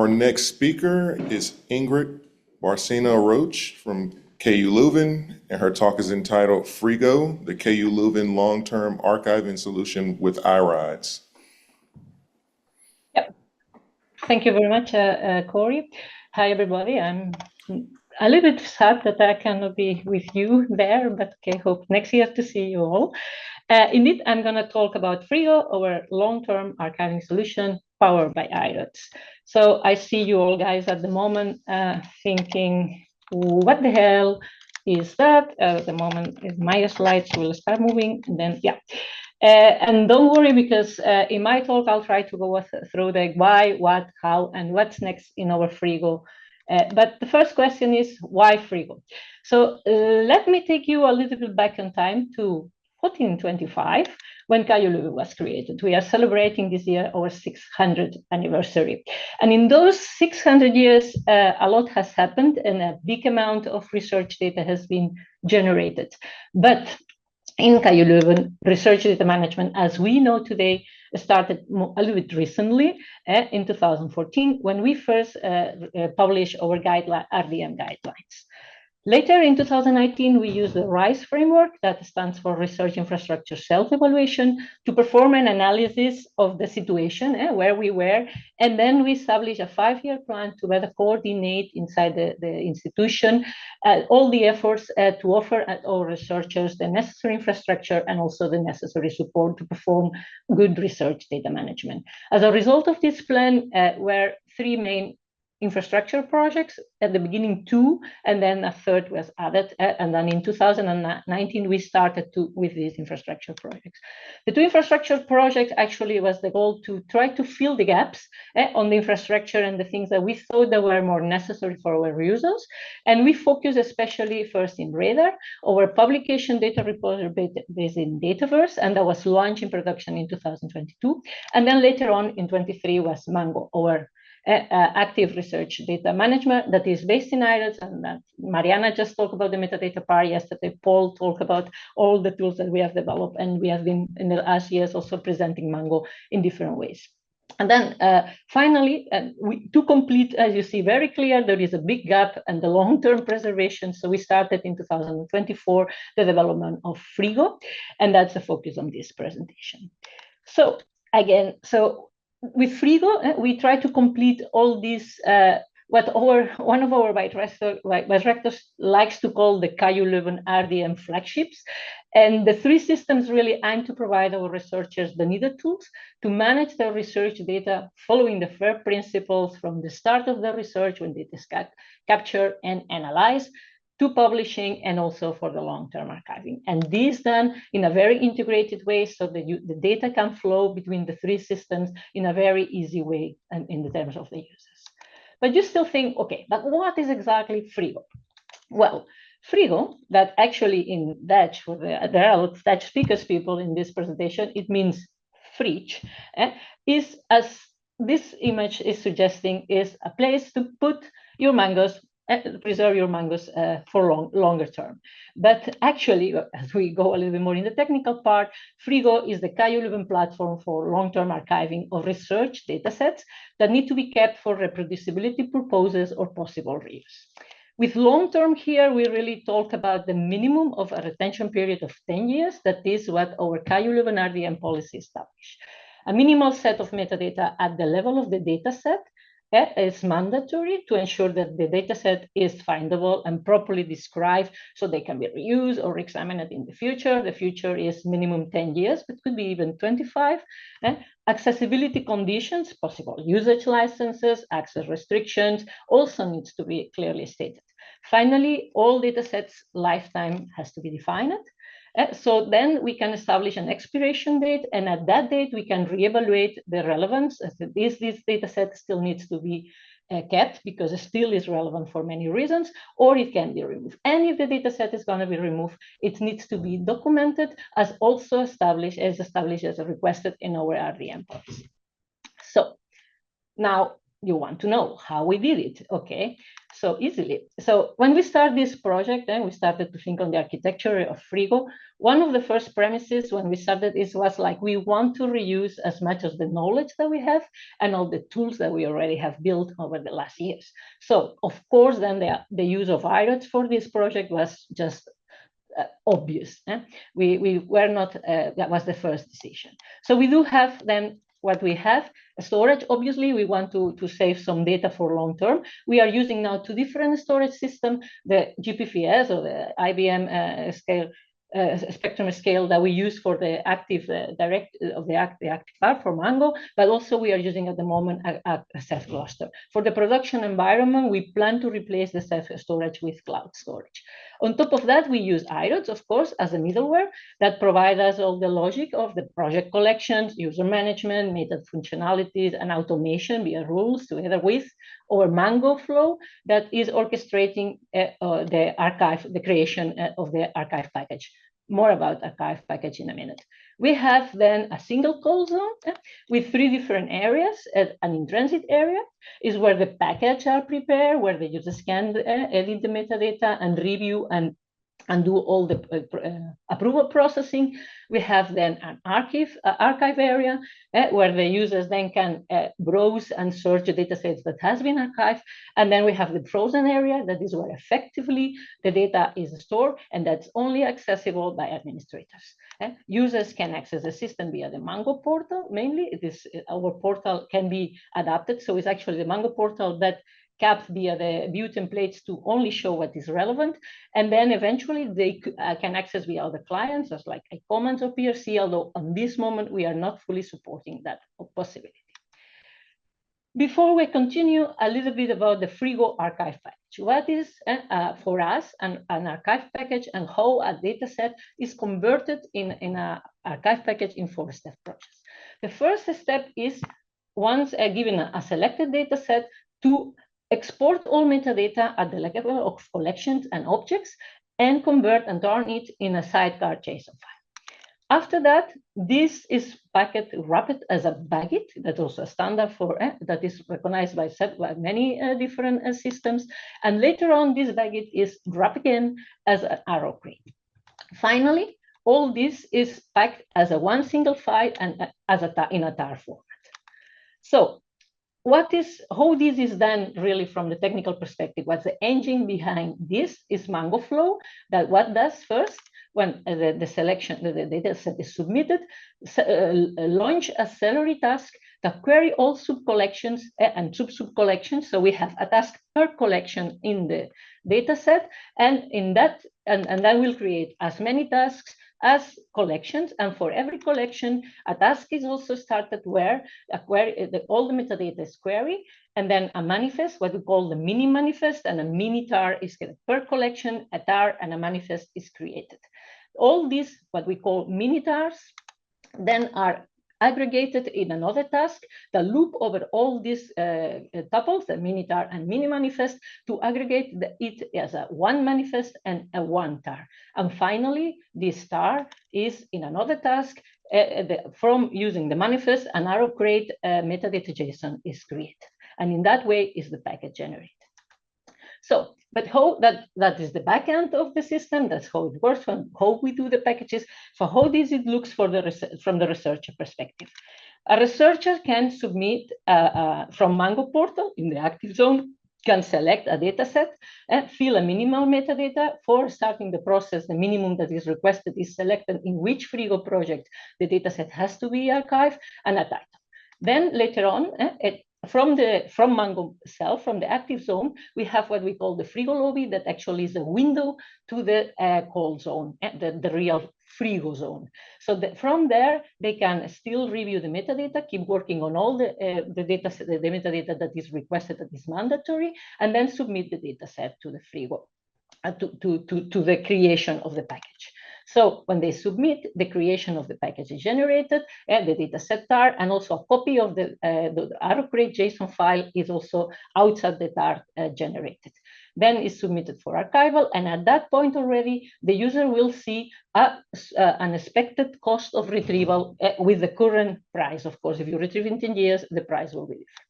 Our next speaker is Ingrid Barcena Roig from KU Leuven, and her talk is entitled FriGO, the KU Leuven Long-Term Archiving Solution with iRODS. Yep. Thank you very much, Corey. Hi, everybody. I'm a little bit sad that I cannot be with you there, but okay, hope next year to see you all. Indeed, I'm going to talk about FriGO, our long-term archiving solution powered by iRODS. So I see you all guys at the moment thinking, what the hell is that? At the moment, if my slides will start moving, and then, yeah. And don't worry, because in my talk, I'll try to go through the why, what, how, and what's next in our FriGO. But the first question is, why FriGO? So let me take you a little bit back in time to 1425, when KU Leuven was created. We are celebrating this year our 600th anniversary. And in those 600 years, a lot has happened and a big amount of research data has been generated. But in KU Leuven, research data management, as we know today, started a little bit recently in 2014, when we first published our RDM guidelines. Later in 2019, we used the RISE framework, that stands for Research Infrastructure Self-Evaluation, to perform an analysis of the situation, where we were, and then we established a 5-year plan to better coordinate inside the institution all the efforts to offer our researchers the necessary infrastructure and also the necessary support to perform good research data management. As a result of this plan, were 3 main infrastructure projects, at the beginning 2, and then a 3rd was added, and then in 2019 we started with these infrastructure projects. The 2 infrastructure projects actually was the goal to try to fill the gaps on the infrastructure and the things that we thought that were more necessary for our users, and we focused especially first in Radar, our publication data repository based in Dataverse, and that was launched in production in 2022, and then later on in 23 was Mango, our active research data management that is based in iRODS, and that Mariana just talked about the metadata part yesterday. Paul talked about all the tools that we have developed, and we have been in the last years also presenting Mango in different ways. And then finally, to complete, as you see very clear, there is a big gap and the long-term preservation. So we started in 2024 the development of FriGO, and that's the focus on this presentation. So again, with FriGO, we try to complete all these, what one of our vice rectors likes to call the KU Leuven RDM flagships. And the 3 systems really aim to provide our researchers the needed tools to manage their research data following the FAIR principles from the start of the research, when data is captured and analyzed, to publishing, and also for the long-term archiving. And this done in a very integrated way, so that the data can flow between the 3 systems in a very easy way and in the terms of the users. But you still think, okay, but what is exactly FriGO? Well, FriGO, that actually in Dutch, there are a lot of Dutch speakers people in this presentation, it means fridge, is, as this image is suggesting, is a place to put your mangoes, preserve your mangoes for longer term. But actually, as we go a little bit more in the technical part, FriGO is the KU Leuven platform for long-term archiving of research data sets that need to be kept for reproducibility purposes or possible reuse. With long-term here, we really talk about the minimum of a retention period of 10 years. That is what our KU Leuven RDM policy established. A minimal set of metadata at the level of the data set is mandatory to ensure that the dataset is findable and properly described so they can be reused or examined in the future. The future is minimum 10 years, but could be even 25. Accessibility conditions, possible usage licenses, access restrictions, also needs to be clearly stated. Finally, all datasets lifetime has to be defined. So then we can establish an expiration date, and at that date we can reevaluate the relevance. As this data set still needs to be kept because it still is relevant for many reasons, or it can be removed. And if the data set is going to be removed, it needs to be documented as also established as requested in our RDM policy. So now you want to know how we did it, okay? So easily. So when we start this project, then we started to think on the architecture of FriGO. One of the first premises when we started was like, we want to reuse as much of the knowledge that we have and all the tools that we already have built over the last years. So of course, then the use of iRODS for this project was just obvious. We were not, that was the first decision. So we do have then what we have, storage. Obviously, we want to save some data for long term. We are using now two different storage systems, the GPFS or the IBM scale, spectrum scale that we use for the active the active part for Mango, but also we are using at the moment a Ceph cluster. For the production environment, we plan to replace the Ceph storage with cloud storage. On top of that, we use iRODS, of course, as a middleware that provides us all the logic of the project collections, user management, method functionalities, and automation via rules together with our Mango flow that is orchestrating the archive, the creation of the archive package. More about archive package in a minute. We have then a single call zone with three different areas. An in-transit area is where the packages are prepared, where the users can edit the metadata and review and do all the approval processing. We have then an archive area where the users then can browse and search the datasets that has been archived. And then we have the frozen area, that is where effectively the data is stored, and that's only accessible by administrators. Users can access the system via the Mango portal. Mainly, our portal can be adapted. So it's actually the Mango portal that capped via the view templates to only show what is relevant. And then eventually they can access via other clients, as like iCommands or PRC, although on this moment, we are not fully supporting that possibility. Before we continue, a little bit about the FriGO archive package. What is, for us, an archive package and how a data set is converted in an archive package in 4-step process. The first step is, once given a selected data set, to export all metadata at the level of collections and objects and convert and turn it in a sidecar JSON file. After that, this is wrapped as a baguette. That's also a standard for that is recognized by many different systems. And later on, this baguette is wrapped again as an arrow crate. Finally, all this is packed as a one single file and in a tar format. So, how this is done really from the technical perspective? What's the engine behind this is Mango Flow. That what does first, when the selection, the data set is submitted, launch a celery task that query all sub-collections and sub-collections. So we have a task per collection in the data set, and in that, and that will create as many tasks as collections, and for every collection, a task is also started where all the metadata is queried, and then a manifest, what we call the mini manifest, and a mini tar is per collection, a tar and a manifest is created. All these, what we call mini tars, then are aggregated in another task that loop over all these tuples, the mini tar and mini manifest, to aggregate it as a one manifest and a one tar. And finally, this tar is in another task. From using the manifest, an arrow crate metadata JSON is created. And in that way is the package generated. So, but how that is the back end of the system, that's how it works, how we do the packages, for how this it looks from the researcher perspective. A researcher can submit from Mango portal in the active zone, can select a data set and fill a minimal metadata for starting the process. The minimum that is requested is selected in which FriGO project the data set has to be archived, and a title. Then later on, from Mango itself, from the active zone, we have what we call the FriGO lobby, that actually is a window to the call zone, the real FriGO zone. So from there, they can still review the metadata, keep working on all the metadata that is requested, that is mandatory, and then submit the data set to the FriGO, to the creation of the package. So when they submit, the creation of the package is generated, and the data set tar, and also a copy of the arrow crate JSON file is also outside the tar generated. Then it's submitted for archival, and at that point already, the user will see an expected cost of retrieval with the current price. Of course, if you retrieve in 10 years, the price will be different.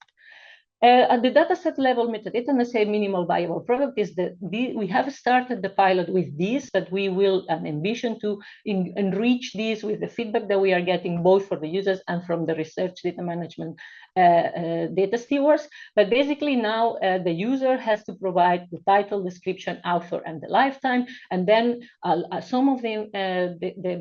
At the dataset level metadata, and I say minimal viable product is that we have started the pilot with these, but we will envision to enrich these with the feedback that we are getting both for the users and from the research data management data stewards. But basically now the user has to provide the title, description, author, and the lifetime, and then some of the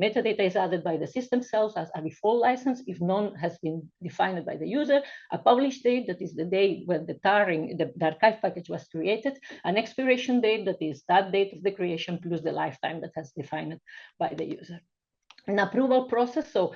metadata is added by the system cells as a default license if none has been defined by the user, a publish date, that is the date when the tarring, the archive package was created, an expiration date, that is that date of the creation, plus the lifetime that has defined by the user. An approval process, so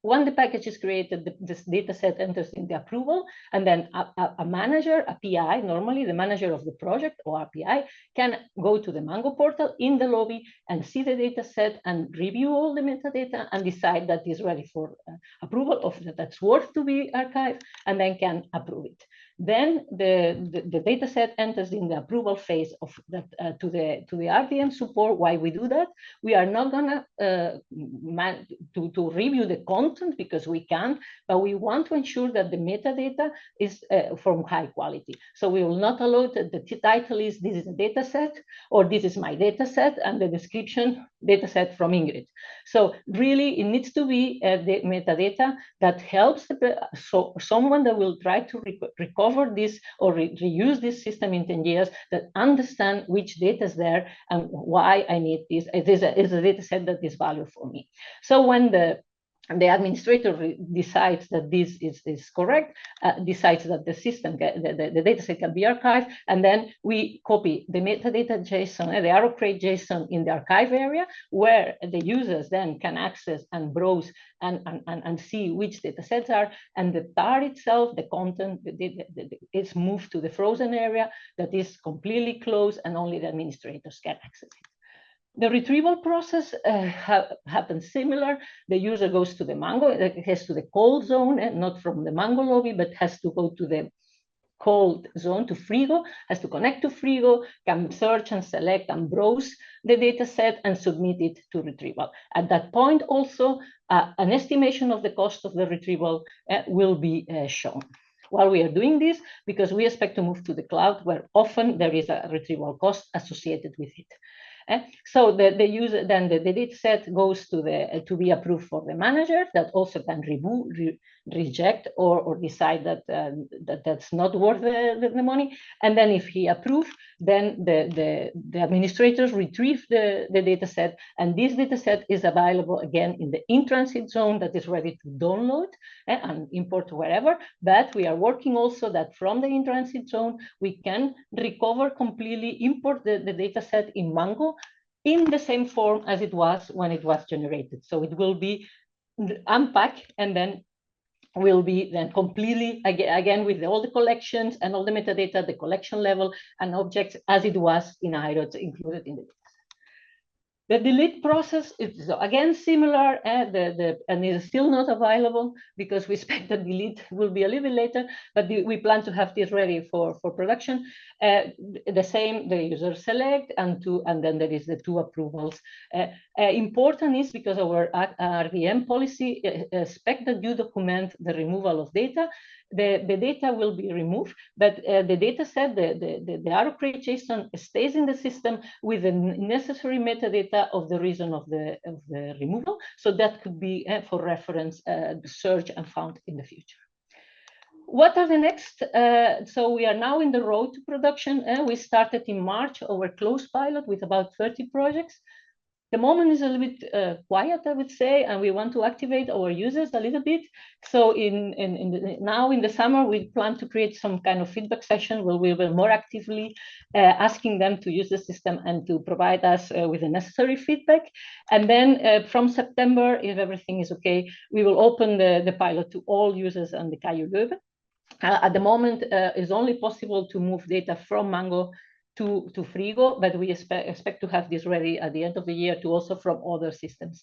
when the package is created, this data set enters in the approval, and then a manager, a PI, normally the manager of the project or a PI, can go to the Mango portal in the lobby and see the data set and review all the metadata and decide that is ready for approval, of that's worth to be archived, and then can approve it. Then the data set enters in the approval phase of that to the RDM support. Why we do that? We are not gonna to review the content because we can, but we want to ensure that the metadata is from high quality. So we will not allow that the title is this is a data set, or this is my data set, and the description data set from Ingrid. So really it needs to be the metadata that helps someone that will try to recover this or reuse this system in 10 years, that understand which data is there and why I need this. It is a data set that is valuable for me. So when the administrator decides that this is correct, decides that the system, the data set can be archived, and then we copy the metadata JSON, the iRODS JSON in the archive area, where the users then can access and browse and see which data sets are, and the tar itself, the content, is moved to the frozen area that is completely closed and only the administrators can access it. The retrieval process happens similar. The user goes to the Mango, it has to the cold zone, not from the Mango lobby, but has to go to the cold zone, to FriGO, has to connect to FriGO, can search and select and browse the data set and submit it to retrieval. At that point also, an estimation of the cost of the retrieval will be shown. While we are doing this, because we expect to move to the cloud, where often there is a retrieval cost associated with it. So the user, then the data set goes to be approved for the manager, that also can reject or decide that that's not worth the money. And then if he approves, then the administrators retrieve the data set, and this data set is available again in the in-transit zone that is ready to download and import wherever. But we are working also that from the in-transit zone, we can recover completely, import the data set in Mango in the same form as it was when it was generated. So it will be unpacked and then will be then completely, again with all the collections and all the metadata, the collection level and objects as it was in iRODS included in the data. The delete process is again similar, and is still not available because we expect that delete will be a little bit later, but we plan to have this ready for production. The same, the user select and then there is the two approvals. Important is because our RDM policy expect that you document the removal of data. The data will be removed, but the data set, the iRODS JSON stays in the system with the necessary metadata of the reason of the removal. So that could be for reference search and found in the future. What are the next? So we are now in the road to production. We started in March our closed pilot with about 30 projects. The moment is a little bit quiet, I would say, and we want to activate our users a little bit. So now in the summer, we plan to create some kind of feedback session where we will more actively asking them to use the system and to provide us with the necessary feedback. And then from September, if everything is okay, we will open the pilot to all users on the KU Leuven. At the moment, it's only possible to move data from Mango to FriGO, but we expect to have this ready at the end of the year to also from other systems.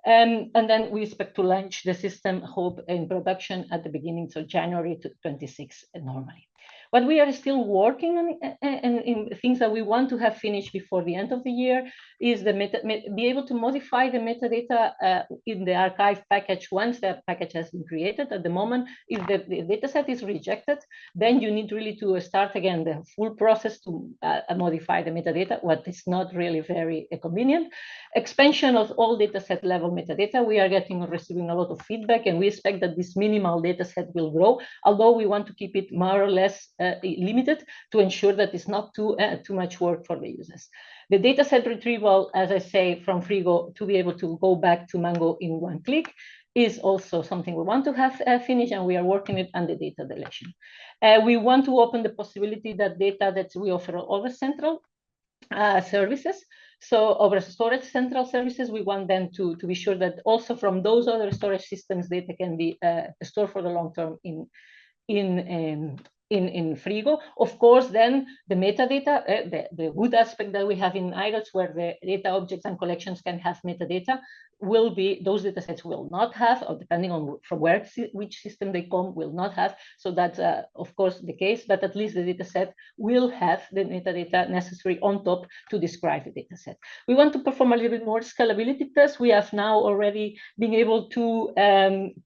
And then we expect to launch the system, hope, in production at the beginning of January 26 normally. But we are still working on in things that we want to have finished before the end of the year. is be able to modify the metadata in the archive package once that package has been created. At the moment, if the dataset is rejected, then you need really to start again the full process to modify the metadata, what is not really very convenient. Expansion of all dataset level metadata, we are receiving a lot of feedback, and we expect that this minimal dataset will grow, although we want to keep it more or less limited to ensure that it's not too much work for the users. The dataset retrieval, as I say, from FriGO to be able to go back to Mango in one click is also something we want to have finished, and we are working it on the data deletion. We want to open the possibility that data that we offer over central services. So over storage central services, we want them to be sure that also from those other storage systems, data can be stored for the long term in FriGO. Of course, then the metadata, the good aspect that we have in iRODS, where the data objects and collections can have metadata, will be, those datasets will not have, or depending on from which system they come, will not have. So that's of course the case, but at least the dataset will have the metadata necessary on top to describe the dataset. We want to perform a little bit more scalability tests. We have now already been able to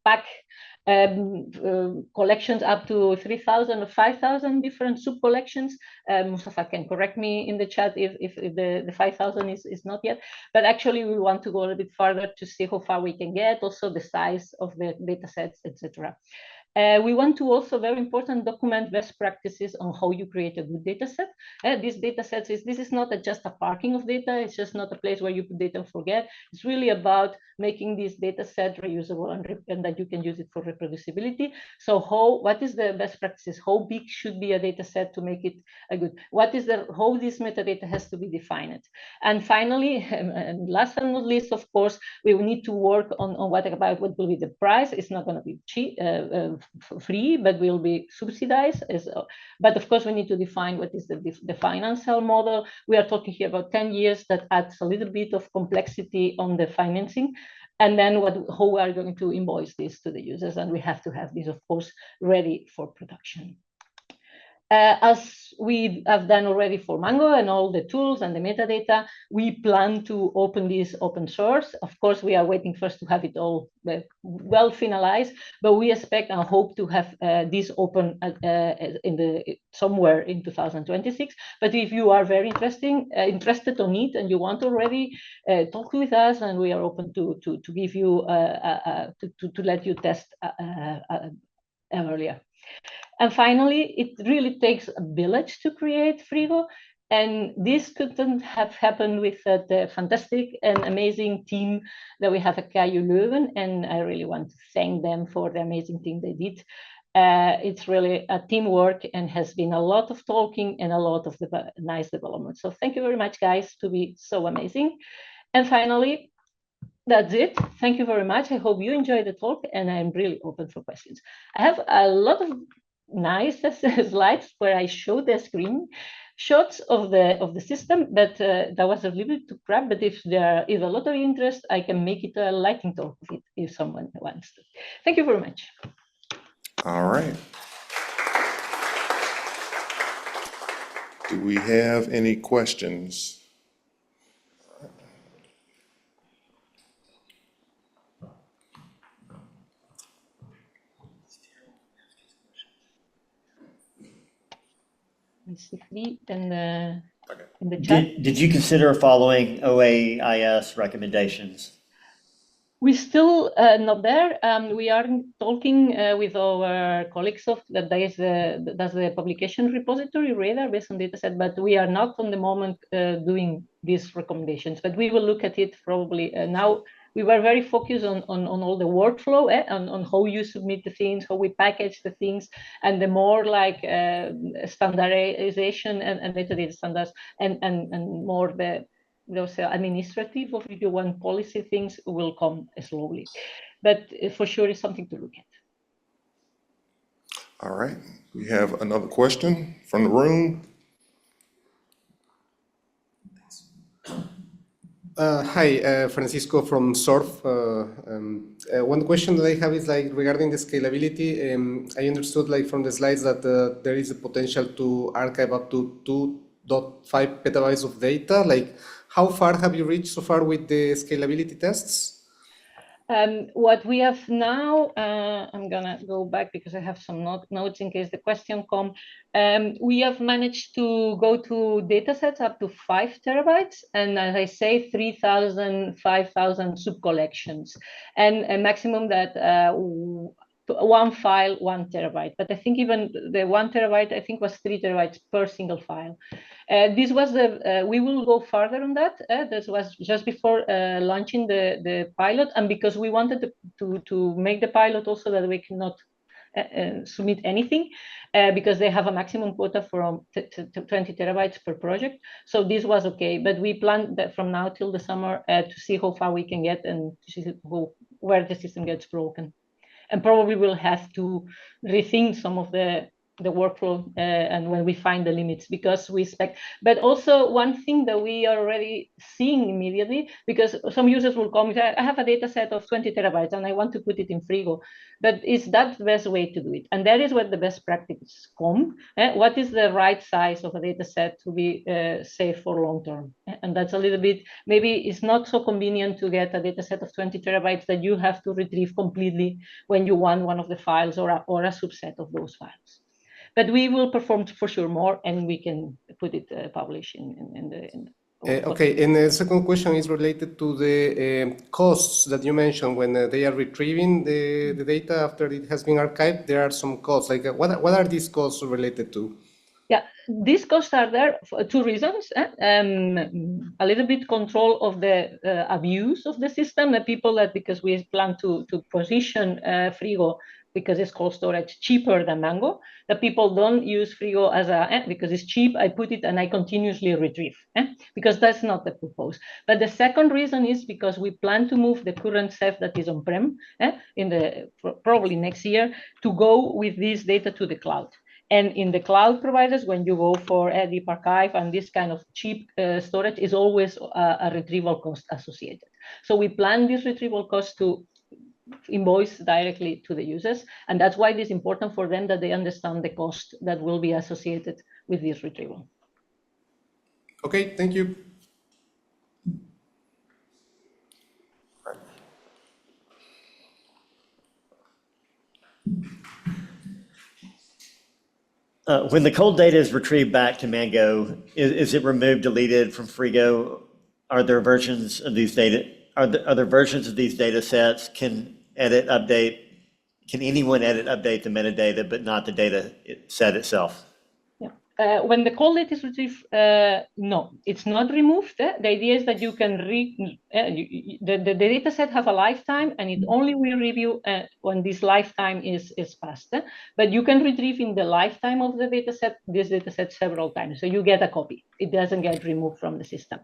pack collections up to 3,000 or 5,000 different sub-collections. Mustafa can correct me in the chat if the 5,000 is not yet, but actually we want to go a little bit further to see how far we can get, also the size of the data sets, etc. We want to also, very important, document best practices on how you create a good data set. These data sets, this is not just a parking of data, it's just not a place where you put data and forget. It's really about making this data set reusable and that you can use it for reproducibility. So what is the best practices? How big should be a data set to make it a good? What is how this metadata has to be defined? And finally, and last but not least, of course, we will need to work on what will be the price. It's not going to be cheap, free, but will be subsidized. But of course, we need to define what is the financial model. We are talking here about 10 years. That adds a little bit of complexity on the financing. And then how we are going to invoice this to the users. And we have to have this, of course, ready for production. As we have done already for Mango and all the tools and the metadata, we plan to open this open source. Of course, we are waiting first to have it all well finalized, but we expect and hope to have this open somewhere in 2026. But if you are very interested on it and you want already, talk with us, and we are open to give you to let you test earlier. And finally, it really takes a village to create FriGO. And this couldn't have happened with the fantastic and amazing team that we have at KU Leuven. And I really want to thank them for the amazing thing they did. It's really a teamwork and has been a lot of talking and a lot of nice development. So thank you very much, guys, to be so amazing. And finally, that's it. Thank you very much. I hope you enjoyed the talk, and I'm really open for questions. I have a lot of nice slides where I show the screen shots of the system, but that was a little bit too crap. But if there is a lot of interest, I can make it a lightning talk of it if someone wants to. Thank you very much. All right. Do we have any questions? In the chat. Did you consider following OAIS recommendations? We're still not there. We are talking with our colleagues that does the publication repository radar based on dataset, but we are not on the moment doing these recommendations. But we will look at it probably now. We were very focused on all the workflow, on how you submit the things, how we package the things, and the more like standardization and metadata standards, and more those administrative, or if you want policy things, will come slowly. But for sure, it's something to look at. All right. We have another question from the room. Hi, Francisco from SORF. One question that I have is regarding the scalability. I understood from the slides that there is a potential to archive up to 2.5 petabytes of data. How far have you reached so far with the scalability tests? What we have now, I'm gonna go back because I have some notes in case the question come. We have managed to go to data sets up to 5 terabytes, and as I say, 3,000, 5,000 sub-collections, and a maximum that one file, 1 terabyte. But I think even the 1 terabyte, I think was 3 terabytes per single file. This was we will go further on that. This was just before launching the pilot, and because we wanted to make the pilot also that we cannot submit anything, because they have a maximum quota from 20 terabytes per project. So this was okay, but we planned that from now till the summer to see how far we can get and to see where the system gets broken. And probably we'll have to rethink some of the workflow and when we find the limits, because we expect. But also one thing that we are already seeing immediately, because some users will come and say, I have a data set of 20 terabytes and I want to put it in FriGO. But is that the best way to do it? And that is where the best practices come. What is the right size of a data set to be safe for long term? And that's a little bit, maybe it's not so convenient to get a data set of 20 terabytes that you have to retrieve completely when you want one of the files or a subset of those files. But we will perform for sure more, and we can put it published in the. Okay, and the second question is related to the costs that you mentioned when they are retrieving the data after it has been archived. There are some costs. Like what are these costs related to? Yeah, these costs are there for 2 reasons. A little bit control of the abuse of the system. The people that, because we plan to position FriGO, because it's cold storage cheaper than Mango, the people don't use FriGO as because it's cheap, I put it and I continuously retrieve, because that's not the purpose. But the second reason is because we plan to move the current Ceph that is on-prem probably next year to go with this data to the cloud. And in the cloud providers, when you go for Deep Archive and this kind of cheap storage, is always a retrieval cost associated. So we plan this retrieval cost to invoice directly to the users. And that's why it is important for them that they understand the cost that will be associated with this retrieval. Okay, thank you. When the cold data is retrieved back to Mango, is it removed, deleted from FriGO? Are there versions of these data? Are there versions of these data sets? Can anyone edit, update the metadata, but not the data set itself? Yeah. When the cold data is retrieved, no, it's not removed. The idea is that you can the data set have a lifetime, and it only will review when this lifetime is passed. But you can retrieve in the lifetime of the this data set several times, so you get a copy. It doesn't get removed from the system.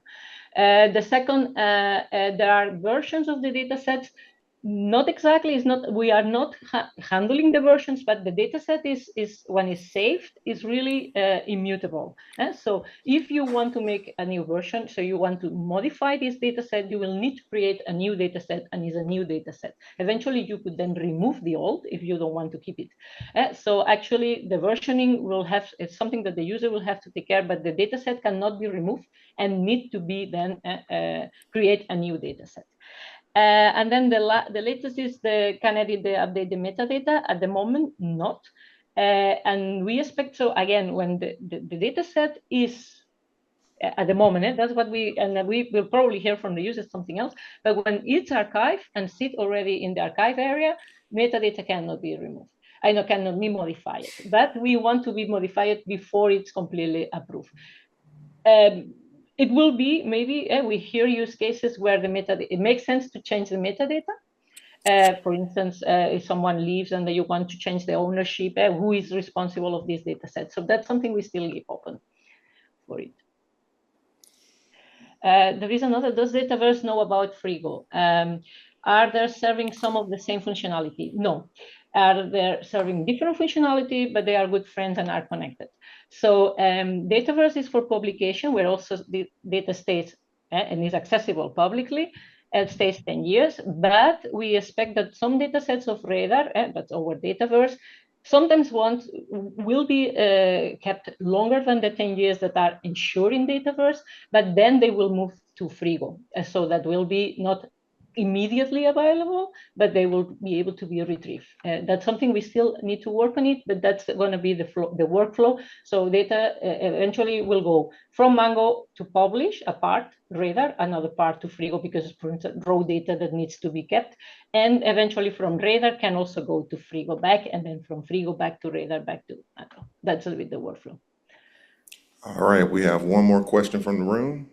The second, there are versions of the data sets. Not exactly, we are not handling the versions, but the data set is when it's saved, is really immutable. So if you want to make a new version, so you want to modify this data set, you will need to create a new data set, and it's a new data set. Eventually, you could then remove the old if you don't want to keep it. So actually, the versioning it's something that the user will have to take care, but the data set cannot be removed and need to be then create a new data set. And then the latest is can edit update the metadata. At the moment, not. And we expect, so again, when the data set is at the moment, that's what we will probably hear from the users something else, but when it's archived and sit already in the archive area, metadata cannot be removed. I know cannot be modified, but we want to be modified before it's completely approved. It will be maybe, we hear use cases where it makes sense to change the metadata. For instance, if someone leaves and you want to change the ownership, who is responsible of this data set? So that's something we still leave open for it. There is another, does Dataverse know about FriGO? Are they serving some of the same functionality? No. Are they serving different functionality, but they are good friends and are connected. So Dataverse is for publication, where also the data stays and is accessible publicly. It stays 10 years, but we expect that some data sets of Radar, that's our Dataverse, sometimes will be kept longer than the 10 years that are insured in Dataverse, but then they will move to FriGO. So that will be not immediately available, but they will be able to be retrieved. That's something we still need to work on it, but that's going to be the workflow. So data eventually will go from Mango to publish a part, Radar, another part to FriGO, because it's, for instance, raw data that needs to be kept. And eventually from Radar can also go to FriGO back, and then from FriGO back to Radar, back to Mango. That's a bit the workflow. All right, we have one more question from the room.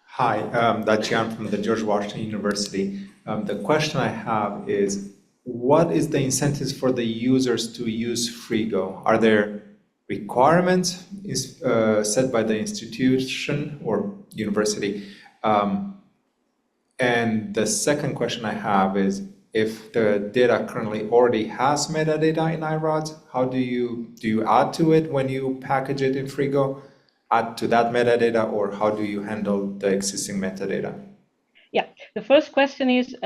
Hi, that's Jan from the George Washington University. The question I have is, what is the incentives for the users to use FriGO? Are there requirements set by the institution or university? And the second question I have is, if the data currently already has metadata in iRODS, how do you add to it when you package it in FriGO? Add to that metadata, or how do you handle the existing metadata? Yeah, the first question is,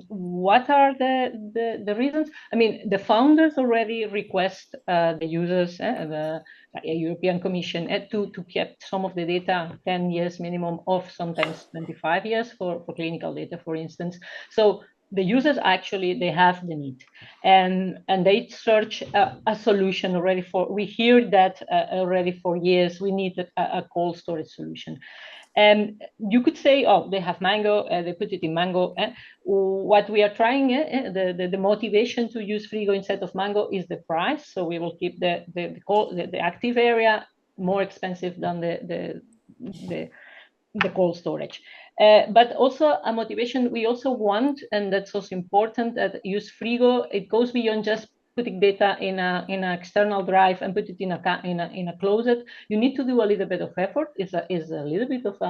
what are the reasons? I mean, the founders already request the users, the European Commission, to keep some of the data 10 years minimum, of sometimes 25 years for clinical data, for instance. So the users actually, they have the need, and they search a solution already for, we hear that already for years, we need a cold storage solution. And you could say, oh, they have Mango, they put it in Mango. What we are trying, the motivation to use FriGO instead of Mango is the price. So we will keep the active area more expensive than the cold storage. But also a motivation we also want, and that's also important, that use FriGO, it goes beyond just putting data in an external drive and put it in a closet. You need to do a little bit of effort. Is a little bit of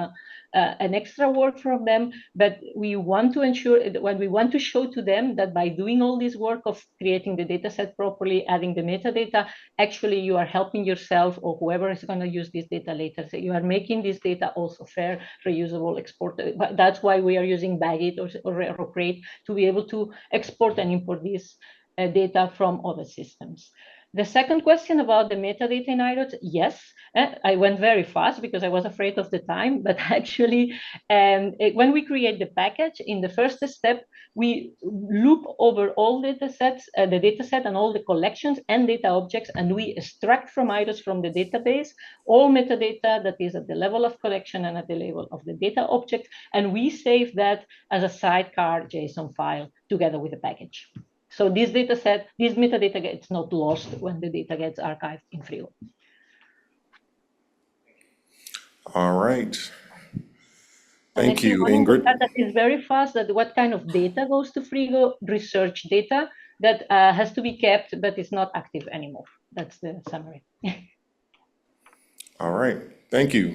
an extra work from them, but we want to ensure that when we want to show to them that by doing all this work of creating the data set properly, adding the metadata, actually you are helping yourself or whoever is going to use this data later. So you are making this data also fair, reusable, exported. That's why we are using Bagit or Crate to be able to export and import this data from other systems. The second question about the metadata in iRODS, yes, I went very fast because I was afraid of the time, but actually when we create the package, in the first step, we loop over all data sets, the data set and all the collections and data objects, and we extract from iRODS, from the database, all metadata that is at the level of collection and at the level of the data object, and we save that as a sidecar JSON file together with the package. So this data set, this metadata gets not lost when the data gets archived in FriGO. All right. Thank you, Ingrid. That is very fast. That what kind of data goes to FriGO? Research data that has to be kept, but is not active anymore. That's the summary. All right. Thank you.